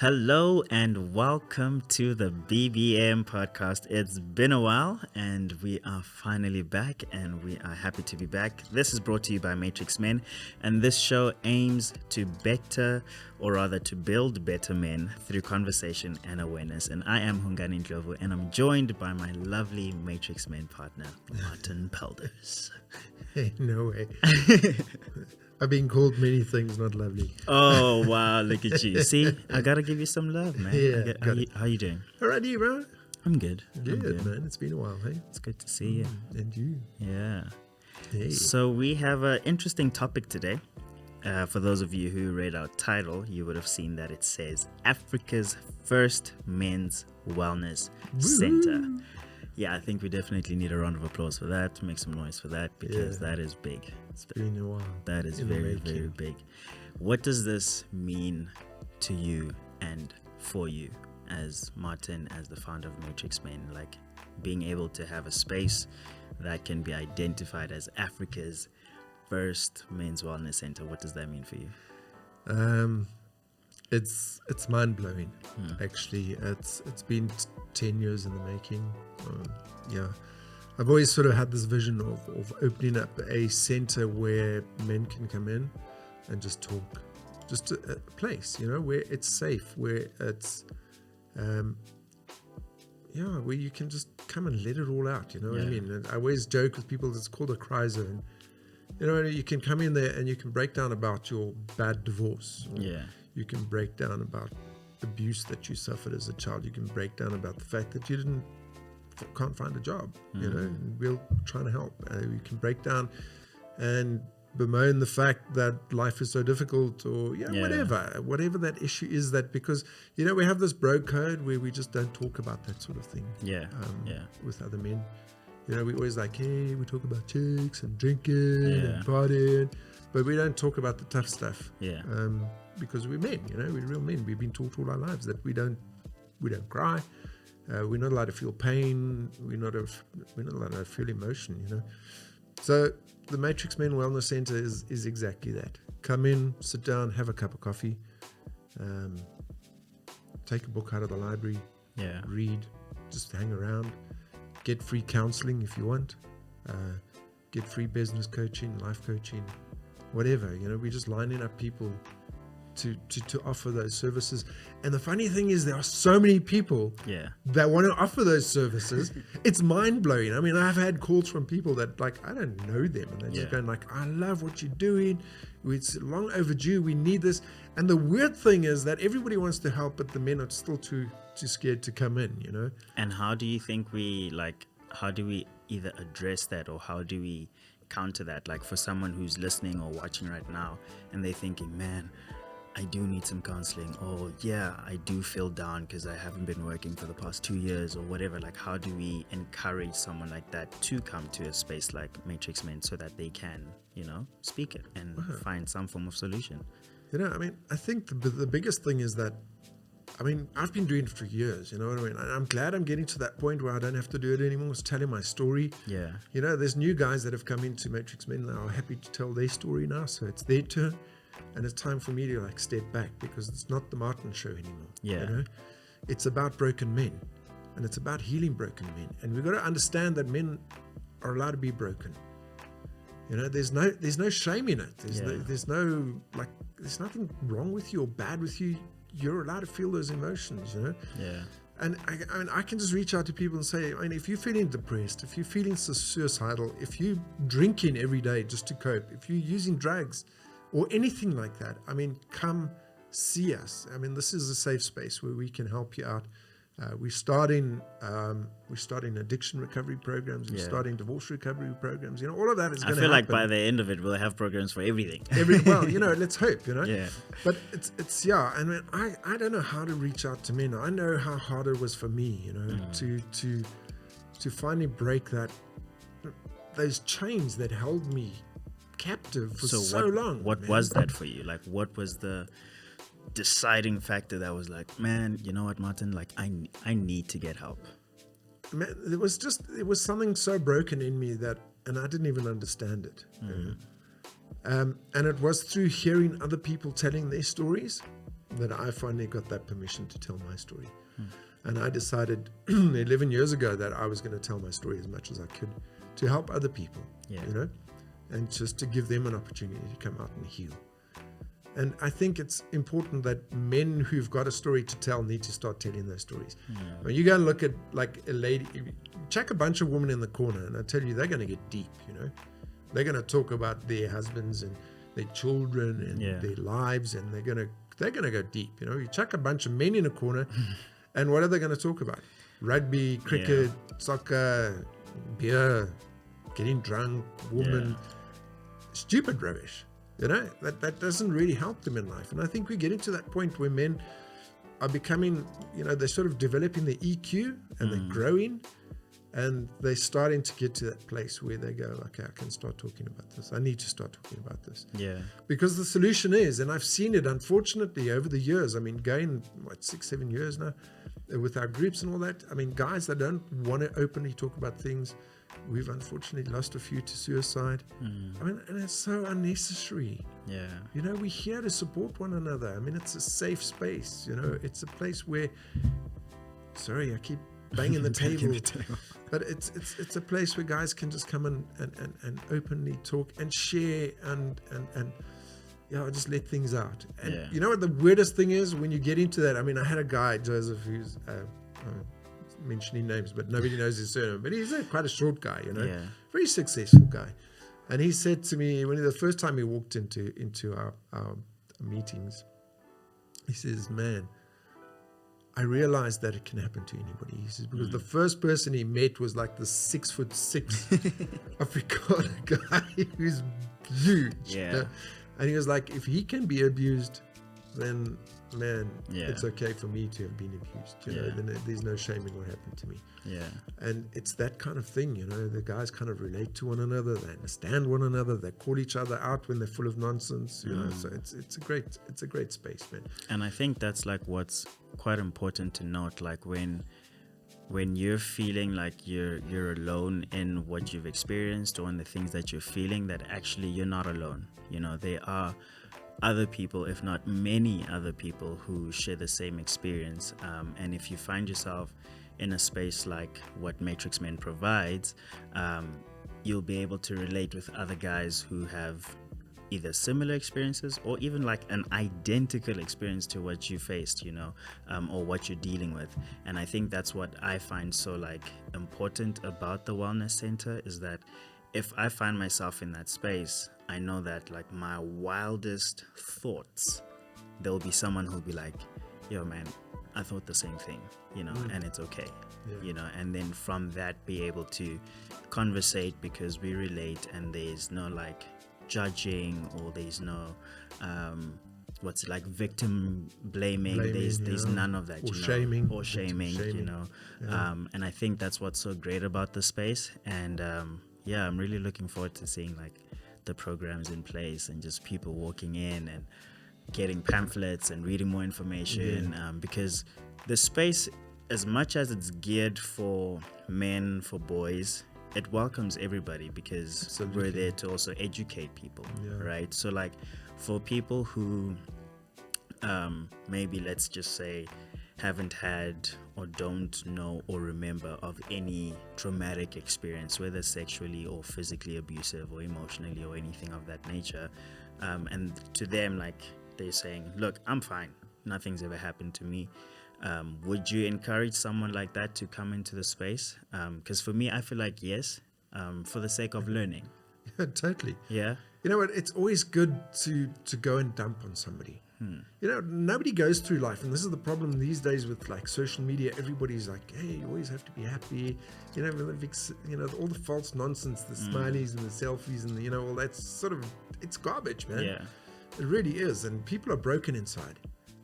Hello and welcome to the BBM Podcast. It's been a while and we are finally back and we are happy to be back. This is brought to you by Matrixmen, and this show aims to build better men through conversation and awareness. And I am Hungani and I'm joined by my lovely Matrixmen partner, Martin Pelders. Hey, no way. I've been called many things not lovely. Oh, wow. Look at you. See, I got to give you some love, man. Yeah. How you doing? All right, you, bro? I'm good. Good, man. It's been a while, hey? It's good to see you. And you. Yeah. Hey. So we have an interesting topic today. For those of you who read our title, you would have seen that it says Africa's first men's wellness center. Yeah, I think we definitely need a round of applause for that. Make some noise for that because that is big. It's been a while. That is very, very big. What does this mean to you and for you as Martin, as the founder of Matrixmen? Like being able to have a space that can be identified as Africa's first men's wellness center. What does that mean for you? It's mind blowing. Actually, it's been 10 years in the making. I've always sort of had this vision of opening up a center where men can come in and just talk, just a place, where it's safe, where it's where you can just come and let it all out. What I mean? And I always joke with people, it's called a cry zone. You can come in there and you can break down about your bad divorce. You can break down about abuse that you suffered as a child. You can break down about the fact that you can't find a job. And we're trying to help. You can break down and bemoan the fact that life is so difficult, or whatever that issue is. That because we have this bro code where we just don't talk about that sort of thing. With other men. We always like, hey, we talk about chicks and drinking and partying, but we don't talk about the tough stuff. Because we're men, we're real men. We've been taught all our lives that we don't cry. We're not allowed to feel pain. We're not allowed to feel emotion. So the Matrixmen Wellness Center is exactly that. Come in, sit down, have a cup of coffee, take a book out of the library, read, just hang around, get free counseling if you want, get free business coaching, life coaching, whatever. We're just lining up people to offer those services. And the funny thing is there are so many people that want to offer those services. It's mind-blowing. I mean, I've had calls from people that I don't know them, and they're just going I love what you're doing, it's long overdue, we need this. And the weird thing is that everybody wants to help, but the men are still too scared to come in. And how do you think how do we either address that, or how do we counter that? Like for someone who's listening or watching right now and they're thinking, man, I do need some counseling, or I do feel down because I haven't been working for the past 2 years or whatever. Like, how do we encourage someone like that to come to a space like Matrixmen so that they can, speak it and find some form of solution? I think the biggest thing is that, I've been doing it for years, what I mean? I'm glad I'm getting to that point where I don't have to do it anymore. It's telling my story. There's new guys that have come into Matrixmen that are happy to tell their story now, so it's their turn. And it's time for me to step back, because it's not the Martin show anymore. It's about broken men, and it's about healing broken men. And we've got to understand that men are allowed to be broken. There's no shame in it. There's nothing wrong with you or bad with you. You're allowed to feel those emotions. And I can just reach out to people and say, if you're feeling depressed, if you're feeling suicidal, if you're drinking every day just to cope, if you're using drugs or anything like that, come see us. This is a safe space where we can help you out. We're starting addiction recovery programs. We're starting divorce recovery programs. All of that is going to happen. I feel like by the end of it, we'll have programs for everything. Let's hope, But it's I don't know how to reach out to men. I know how hard it was for me, to finally break those chains that held me captive for so long. What was that for you? What was the deciding factor that was man, you know what, Martin, I need to get help? Man, it was something so broken in me and I didn't even understand it. And it was through hearing other people telling their stories that I finally got that permission to tell my story. And I decided 11 years ago that I was going to tell my story as much as I could to help other people, you know, and just to give them an opportunity to come out and heal. And I think it's important that men who've got a story to tell need to start telling their stories. When you go and look at like a lady, chuck a bunch of women in the corner, and I tell you, they're going to get deep, you know. They're going to talk about their husbands and their children and their lives, and they're going to go deep, you know. You chuck a bunch of men in a corner, and what are they going to talk about? Rugby, cricket, soccer, beer, getting drunk, women, stupid rubbish. You know, that doesn't really help them in life. And I think we're getting to that point where men are becoming, you know, they're sort of developing their EQ and they're growing, and they're starting to get to that place where they go, okay, I can start talking about this. I need to start talking about this. Yeah. Because the solution is, and I've seen it, unfortunately, over the years, I mean, going, 6-7 years now with our groups and all that, I mean, guys that don't want to openly talk about things, we've unfortunately lost a few to suicide. I mean, and it's so unnecessary. Yeah. You know, we're here to support one another. I mean, it's a safe space. You know, it's a place where, sorry, I keep banging the table. But it's a place where guys can just come and openly talk and share and just let things out. And you know what the weirdest thing is when you get into that? I mean, I had a guy, Joseph, who's mentioning names, but nobody knows his surname, but he's quite a short guy, you know, very successful guy. And he said to me, when the first time he walked into our meetings, he says, man, I realized that it can happen to anybody. He says, because the first person he met was like the 6'6" Afrikaner guy who's huge. Yeah. You know? And he was like, if he can be abused, then man, it's okay for me to have been abused. You know, then there's no shaming what happened to me. Yeah. And it's that kind of thing, you know, the guys kind of relate to one another, they understand one another, they call each other out when they're full of nonsense, you know. So it's a great space, man. And I think that's like what's quite important to note, like when you're feeling like you're alone in what you've experienced or in the things that you're feeling, that actually you're not alone. You know, there are other people, if not many other people, who share the same experience. And if you find yourself in a space like what Matrixmen provides, you'll be able to relate with other guys who have either similar experiences or even like an identical experience to what you faced, you know, or what you're dealing with. And I think that's what I find so like important about the Wellness Center, is that if I find myself in that space, I know that like my wildest thoughts, there'll be someone who'll be like, yo man, I thought the same thing, you know, and it's okay, you know, and then from that be able to conversate because we relate, and there's no like judging, or there's no what's it like, victim blaming, there's none of that, or shaming, you know. And I think that's what's so great about the space. And I'm really looking forward to seeing like the programs in place and just people walking in and getting pamphlets and reading more information, because the space, as much as it's geared for men, for boys, it welcomes everybody, because we're there to also educate people, right? So like for people who maybe, let's just say, haven't had or don't know or remember of any traumatic experience, whether sexually or physically abusive or emotionally or anything of that nature, and to them, like, they're saying, look, I'm fine, nothing's ever happened to me. Would you encourage someone like that to come into the space? Because for me, I feel like yes, for the sake of learning. Yeah, totally. Yeah. You know what? It's always good to go and dump on somebody. You know, nobody goes through life, and this is the problem these days with like social media. Everybody's like, hey, you always have to be happy. You know, all the false nonsense, the smileys and the selfies, and you know, all that's sort of, it's garbage, man. Yeah. It really is, and people are broken inside.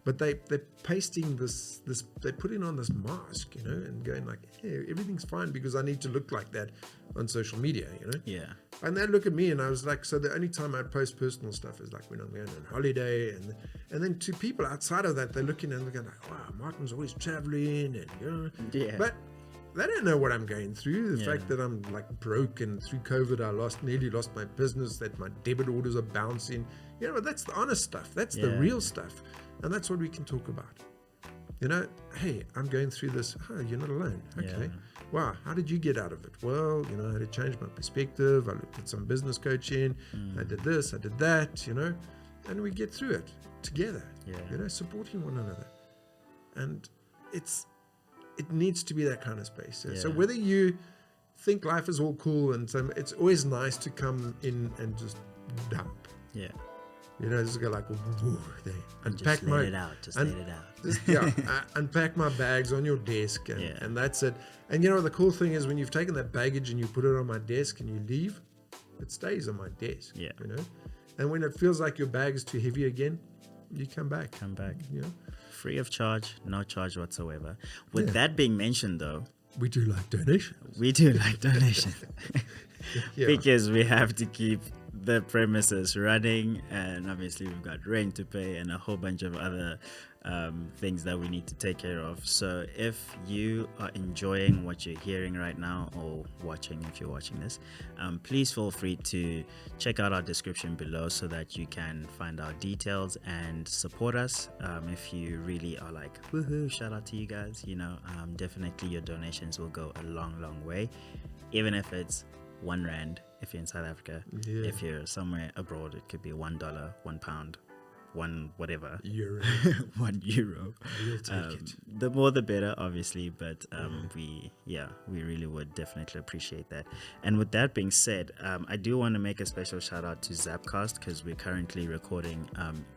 But they're pasting this they're putting on this mask, you know, and going like, hey, everything's fine because I need to look like that on social media, you know. Yeah. And they look at me, and I was like, so the only time I post personal stuff is like when I'm going on holiday, and then to people outside of that, they're looking and they're going like, wow, Martin's always traveling, and you know. Yeah. But They don't know what I'm going through. The fact that I'm like broke, and through COVID I nearly lost my business, that my debit orders are bouncing. But that's the honest stuff. That's the real stuff. And that's what we can talk about. Hey, I'm going through this. Oh, you're not alone. Okay. Wow, how did you get out of it? Well, I had to change my perspective. I looked at some business coaching. I did this, I did that, and we get through it together, supporting one another. And it needs to be that kind of space. So whether you think life is all cool, and so it's always nice to come in and just dump. Just go like, unpack just let it out. Unpack my bags on your desk, and that's it. And the cool thing is, when you've taken that baggage and you put it on my desk and you leave, it stays on my desk. And when it feels like your bag is too heavy again, you come back. Free of charge, no charge whatsoever. With that being mentioned, though, we do like donations. Because we have to keep the premises running, and obviously we've got rent to pay and a whole bunch of other things that we need to take care of. So if you are enjoying what you're hearing right now, or watching if you're watching this, please feel free to check out our description below so that you can find our details and support us. If you really are like, woohoo, shout out to you guys, definitely your donations will go a long way, even if it's R1 if you're in South Africa. If you're somewhere abroad, it could be $1, £1, one whatever euro. €1. We'll take it. The more the better, obviously, but we really would definitely appreciate that. And with that being said, I do want to make a special shout out to ZAPCAST, because we're currently recording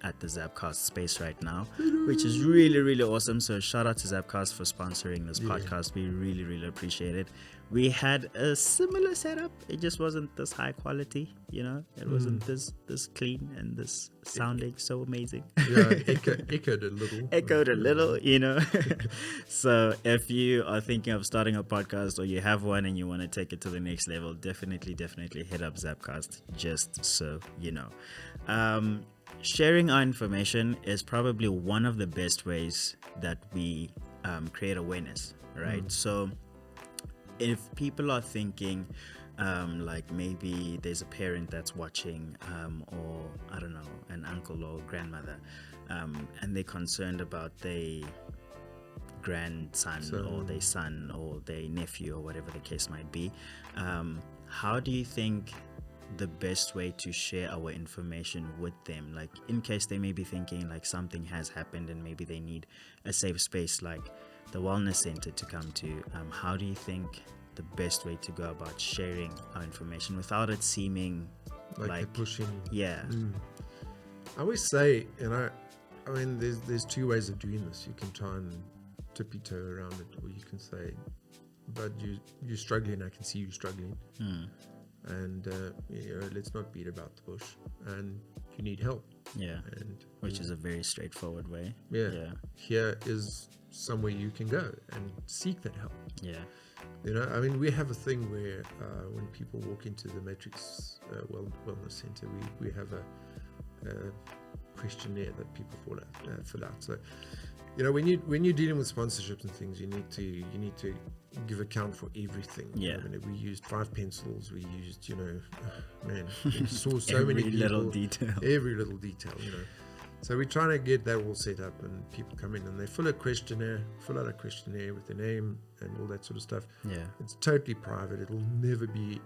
at the ZAPCAST space right now, which is really awesome. So shout out to ZAPCAST for sponsoring this podcast. We really appreciate it. We had a similar setup. It just wasn't this high quality, It wasn't this clean and this sounding so amazing. Echoed a little. So if you are thinking of starting a podcast, or you have one and you want to take it to the next level, definitely hit up ZAPCAST, just so you know. Sharing our information is probably one of the best ways that we create awareness, right? So if people are thinking, like maybe there's a parent that's watching, or I don't know, an uncle or grandmother, and they're concerned about their grandson or their son or their nephew, or whatever the case might be, how do you think the best way to share our information with them, like in case they may be thinking like something has happened and maybe they need a safe space like the wellness center to come to, how do you think the best way to go about sharing our information without it seeming like pushing? I always say, I mean there's two ways of doing this. You can try and tippy-toe around it, or you can say, but you're struggling, I can see you struggling, and let's not beat about the bush, and you need help, and which is a very straightforward way. Here is somewhere you can go and seek that help. I mean, we have a thing where when people walk into the Matrix Wellness Center, we have a questionnaire that people fill out. So, when you're dealing with sponsorships and things, you need to give account for everything. I mean, we used 5 pencils. We used, we saw so many people, every little detail. So we're trying to get that all set up, and people come in and they fill out a questionnaire with their name and all that sort of stuff. It's totally private. It'll never be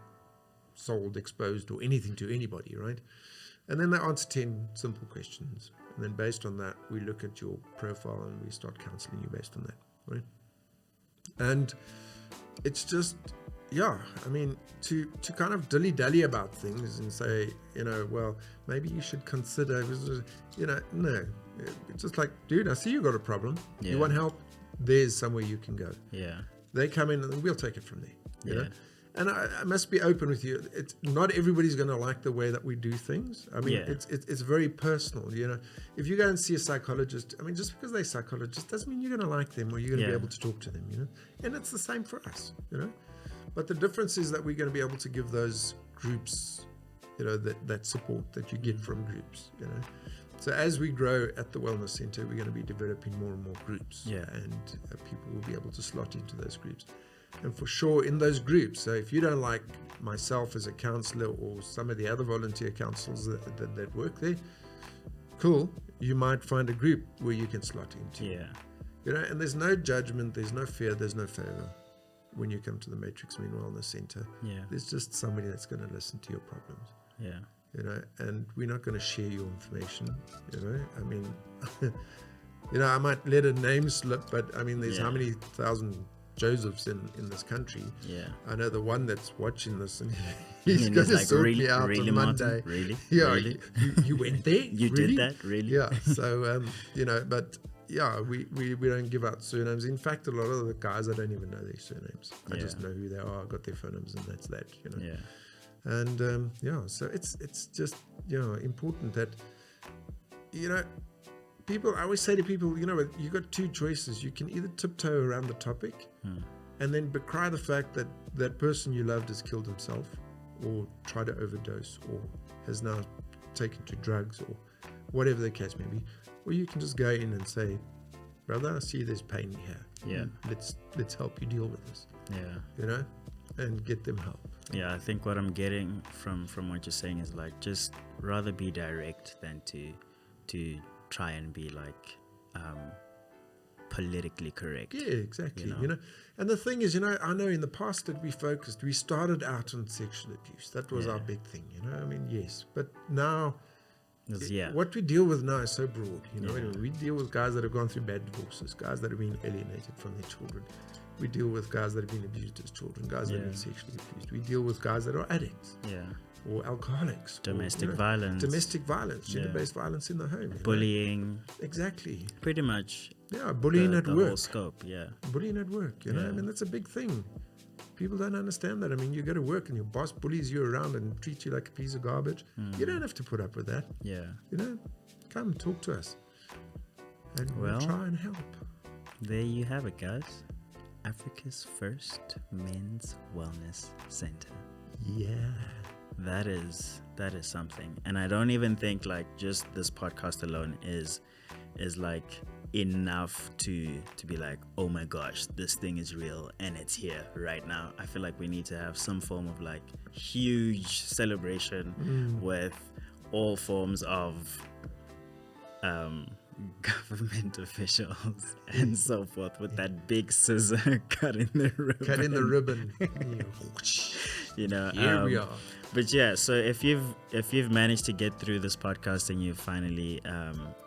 sold, exposed, or anything to anybody, right? And then they answer 10 simple questions. And then based on that, we look at your profile and we start counseling you based on that, right? And it's just, I mean, to kind of dilly-dally about things and say, well, maybe you should consider, no. It's just like, dude, I see you got a problem. You want help? There's somewhere you can go. They come in and we'll take it from there, you know? And I must be open with you. It's not everybody's going to like the way that we do things. I mean, it's very personal. If you go and see a psychologist, I mean, just because they're psychologists doesn't mean you're going to like them or you're going to be able to talk to them. And it's the same for us. But the difference is that we're going to be able to give those groups, that support that you get from groups. So as we grow at the Wellness Center, we're going to be developing more and more groups, and people will be able to slot into those groups. And for sure in those groups, so if you don't like myself as a counselor or some of the other volunteer counsellors that work there, cool, you might find a group where you can slot into. Yeah. You know, and there's no judgment, there's no fear, there's no favor when you come to the Matrixmen Wellness Center. Yeah. There's just somebody that's going to listen to your problems. Yeah. You know, and we're not going to share your information. You know, I mean, you know, I might let a name slip, but I mean, there's how many thousand Josephs in this country? Yeah. I know the one that's watching this, and he's going to sort me out on Monday. Really? Yeah. Really? You went there? You really? did that? Really? Yeah. So, you know, but yeah, we don't give out surnames. In fact, a lot of the guys, I don't even know their surnames. I just know who they are. I got their phone numbers, and that's that. You know. Yeah. And yeah, so it's just, you know, important that, you know, people, I always say to people, you know, you got two choices. You can either tiptoe around the topic and then decry the fact that that person you loved has killed himself or tried to overdose or has now taken to drugs or whatever the case may be. Or you can just go in and say, brother, I see there's pain here. Yeah. Let's help you deal with this. Yeah. You know, and get them help. Yeah, I think what I'm getting from what you're saying is like, just rather be direct than to try and be like politically correct. Yeah, exactly. You know, and the thing is, you know, I know in the past that we started out on sexual abuse. That was our big thing, you know. I mean, yes, but now what we deal with now is so broad. You know, we deal with guys that have gone through bad divorces, guys that have been alienated from their children. We deal with guys that have been abused as children, guys that have been sexually abused. We deal with guys that are addicts. Yeah. Or alcoholics. Domestic violence. Domestic violence, gender-based violence in the home. Bullying. Exactly. Pretty much. Yeah, bullying at work. The whole scope, Bullying at work, you know. I mean, that's a big thing. People don't understand that. I mean, you go to work and your boss bullies you around and treats you like a piece of garbage. You don't have to put up with that. Yeah. You know, come talk to us. And we'll try and help. There you have it, guys. Africa's first men's wellness center. Yeah. That is something. And I don't even think like just this podcast alone is like enough to be like, oh my gosh, this thing is real and it's here right now. I feel like we need to have some form of like huge celebration with all forms of government officials and so forth, with that big scissor cutting the ribbon. You know, here we are. But yeah, so if you've managed to get through this podcast and you're finally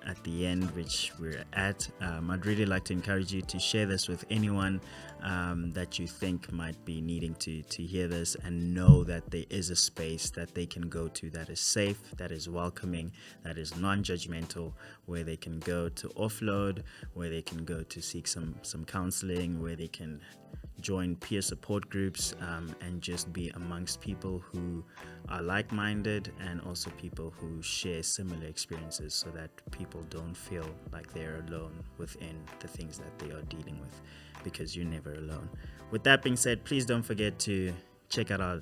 at the end, which we're at, I'd really like to encourage you to share this with anyone that you think might be needing to hear this, and know that there is a space that they can go to that is safe, that is welcoming, that is non-judgmental, where they can go to offload, where they can go to seek some counseling, where they can join peer support groups and just be amongst people who are like-minded, and also people who share similar experiences, so that people don't feel like they're alone within the things that they are dealing with, because you're never alone. With that being said, please don't forget to check out our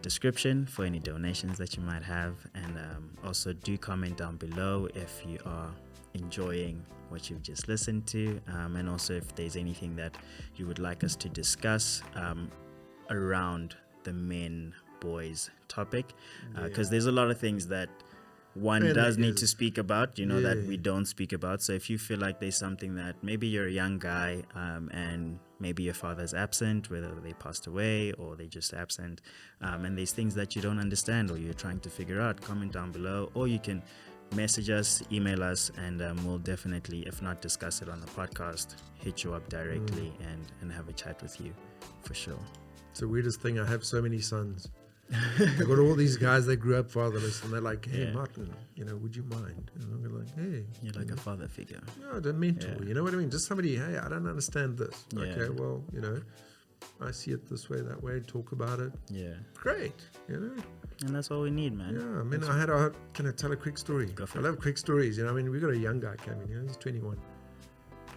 description for any donations that you might have, and also do comment down below if you are enjoying what you've just listened to, and also if there's anything that you would like us to discuss around the men boys topic, because there's a lot of things that one does need to speak about, you know, that we don't speak about. So if you feel like there's something that maybe you're a young guy and maybe your father's absent, whether they passed away or they just absent, and there's things that you don't understand or you're trying to figure out, comment down below, or you can message us, email us, and we'll definitely, if not discuss it on the podcast, hit you up directly and have a chat with you for sure. It's the weirdest thing. I have so many sons. I got all these guys that grew up fatherless, and they're like, hey, Martin, you know, would you mind? And I'm like, hey. You're like a father figure. No, the mentor, you know what I mean? Just somebody, hey, I don't understand this. Okay, well, you know, I see it this way, that way, talk about it. Yeah. Great, you know. And that's all we need, man. Yeah, I mean, can I tell a quick story? Go for I love quick stories. You know, I mean, we got a young guy coming, you know, he's 21.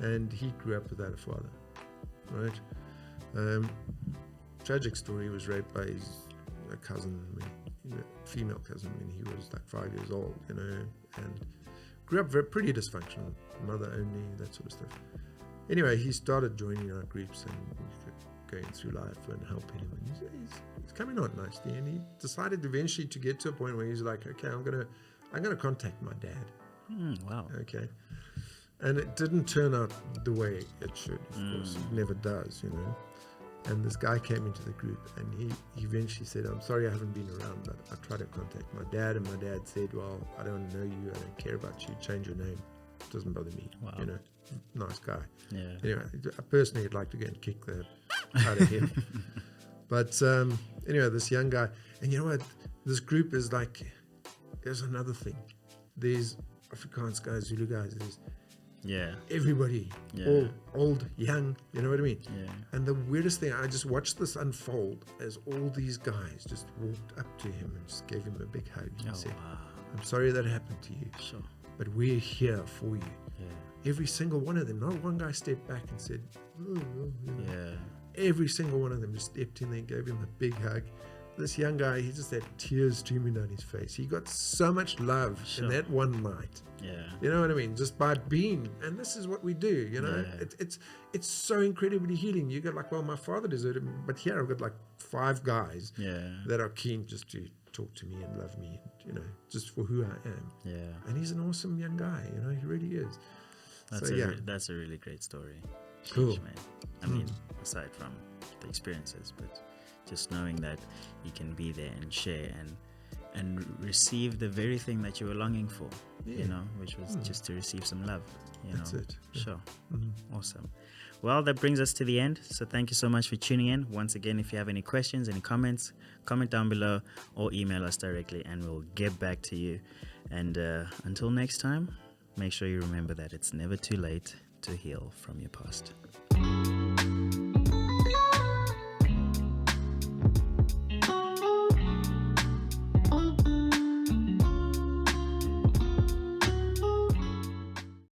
And he grew up without a father, right? Tragic story, he was raped by his cousin, female cousin, when he was like 5 years old, you know, and grew up pretty dysfunctional, mother only, that sort of stuff. Anyway, he started joining our groups and going through life and helping him. And he's coming on nicely, and he decided eventually to get to a point where he's like, okay, I'm gonna contact my dad. Wow. Okay. And it didn't turn out the way it should, of course. It never does, you know. And this guy came into the group, and he eventually said, I'm sorry I haven't been around, but I tried to contact my dad, and my dad said, well, I don't know you, I don't care about you, change your name. It doesn't bother me. Wow. You know, nice guy. Yeah. Anyway, I personally would like to go and kick the out of him. But anyway, this young guy, and you know what? This group is like, there's another thing. There's Afrikaans guys, Zulu guys, there's everybody, all old, young, you know what I mean? Yeah. And the weirdest thing, I just watched this unfold as all these guys just walked up to him and just gave him a big hug and said, I'm sorry that happened to you, but we're here for you. Yeah. Every single one of them, not one guy stepped back and said, Every single one of them just stepped in there and gave him a big hug. This young guy, he just had tears streaming down his face. He got so much love in that one night. Yeah. You know what I mean? Just by being, and this is what we do, you know? Yeah. It's so incredibly healing. You go like, well, my father deserted me, but here I've got like 5 guys that are keen just to talk to me and love me, you know, just for who I am. Yeah. And he's an awesome young guy, you know, he really is. That's a really great story. Cool. Man. I mean, aside from the experiences, but just knowing that you can be there and share and receive the very thing that you were longing for, you know, which was just to receive some love. That's it. Yeah. Sure. Awesome. Well, that brings us to the end. So thank you so much for tuning in. Once again, if you have any questions, any comments, comment down below or email us directly and we'll get back to you. And until next time, make sure you remember that it's never too late to heal from your past.